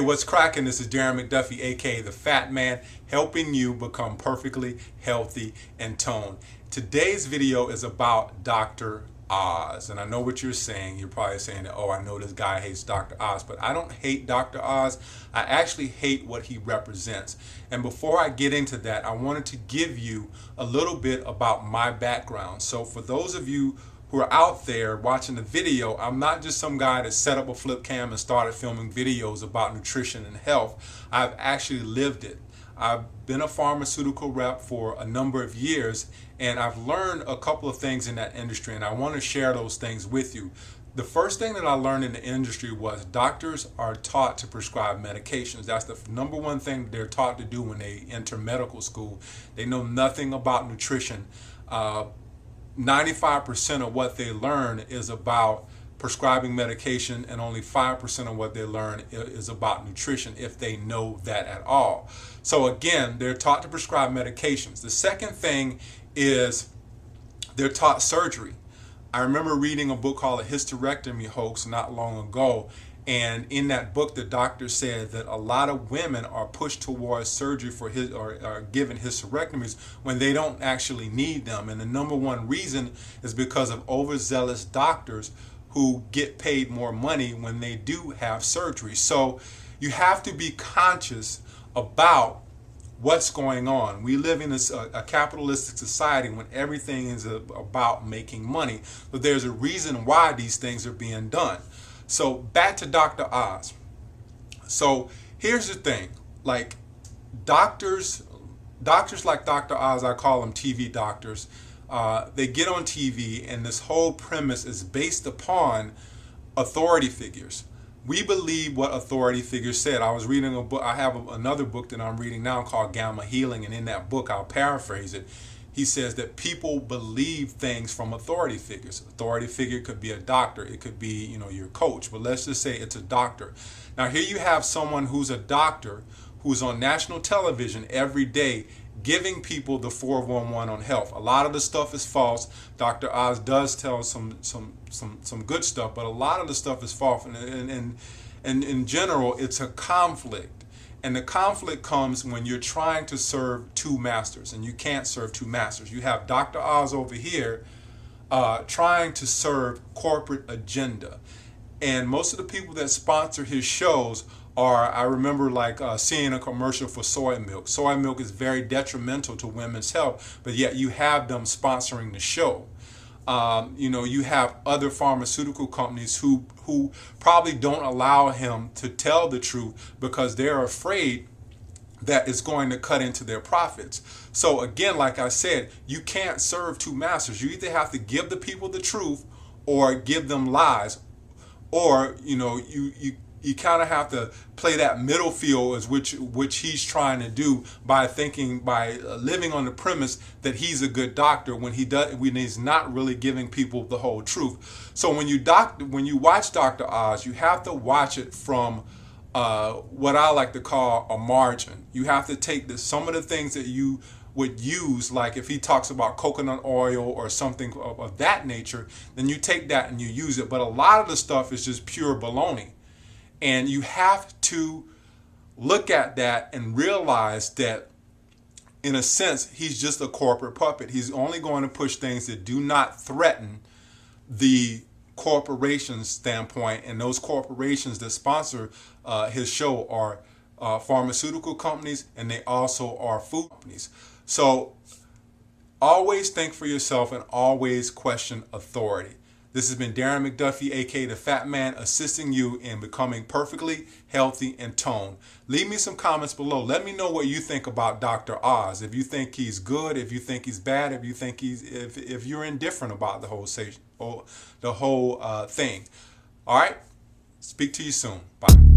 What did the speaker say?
what's cracking? This is Darren McDuffie, aka the Fat Man, helping you become perfectly healthy and toned. Today's video is about Dr. Oz, and I know what you're saying. You're probably saying, oh, I know this guy hates Dr. Oz, but I don't hate Dr. Oz. I actually hate what he represents. And before I get into that, I wanted to give you a little bit about my background. So for those of you who are out there watching the video, I'm not just some guy that set up a flip cam and started filming videos about nutrition and health. I've actually lived it. I've been a pharmaceutical rep for a number of years, and I've learned a couple of things in that industry, and I want to share those things with you. The first thing that I learned in the industry was doctors are taught to prescribe medications. That's the number one thing they're taught to do when they enter medical school. They know nothing about nutrition. 95% of what they learn is about prescribing medication, and only 5% of what they learn is about nutrition, if they know that at all. So again, they're taught to prescribe medications. The second thing is they're taught surgery. I remember reading a book called A Hysterectomy Hoax not long ago, and in that book the doctor said that a lot of women are pushed towards surgery for or given hysterectomies when they don't actually need them. And the number one reason is because of overzealous doctors who get paid more money when they do have surgery. So you have to be conscious about what's going on. We live in a capitalistic society when everything is about making money. But there's a reason why these things are being done. So back to Dr. Oz. So here's the thing, like doctors like Dr. Oz, I call them TV doctors. They get on TV, and this whole premise is based upon authority figures. We believe what authority figures said. I was reading a book, I have another book that I'm reading now called Gamma Healing, and in that book, I'll paraphrase it, he says that people believe things from authority figures. Authority figure could be a doctor, it could be, you know, your coach, but let's just say it's a doctor. Now here you have someone who's a doctor who's on national television every day giving people the 411 on health. A lot of the stuff is false. Dr. Oz does tell some good stuff, but a lot of the stuff is false. And in general, it's a conflict. And the conflict comes when you're trying to serve two masters, and you can't serve two masters. You have Dr. Oz over here trying to serve corporate agenda. And most of the people that sponsor his shows are, I remember like seeing a commercial for soy milk. Soy milk is very detrimental to women's health, but yet you have them sponsoring the show. You know, you have other pharmaceutical companies who probably don't allow him to tell the truth because they're afraid that it's going to cut into their profits. So again, like I said, you can't serve two masters. You either have to give the people the truth or give them lies, or you know, you kind of have to play that middle field, as which he's trying to do by living on the premise that he's a good doctor when he's not really giving people the whole truth. So when you watch Dr. Oz, you have to watch it from what I like to call a margin. You have to take some of the things that you would use, like if he talks about coconut oil or something of that nature, then you take that and you use it. But a lot of the stuff is just pure baloney. And you have to look at that and realize that, in a sense, he's just a corporate puppet. He's only going to push things that do not threaten the corporation's standpoint. And those corporations that sponsor his show are pharmaceutical companies, and they also are food companies. So always think for yourself and always question authority. This has been Darren McDuffie, aka the Fat Man, assisting you in becoming perfectly healthy and toned. Leave me some comments below. Let me know what you think about Dr. Oz. If you think he's good, if you think he's bad, if you think if you're indifferent about the whole thing. All right. Speak to you soon. Bye.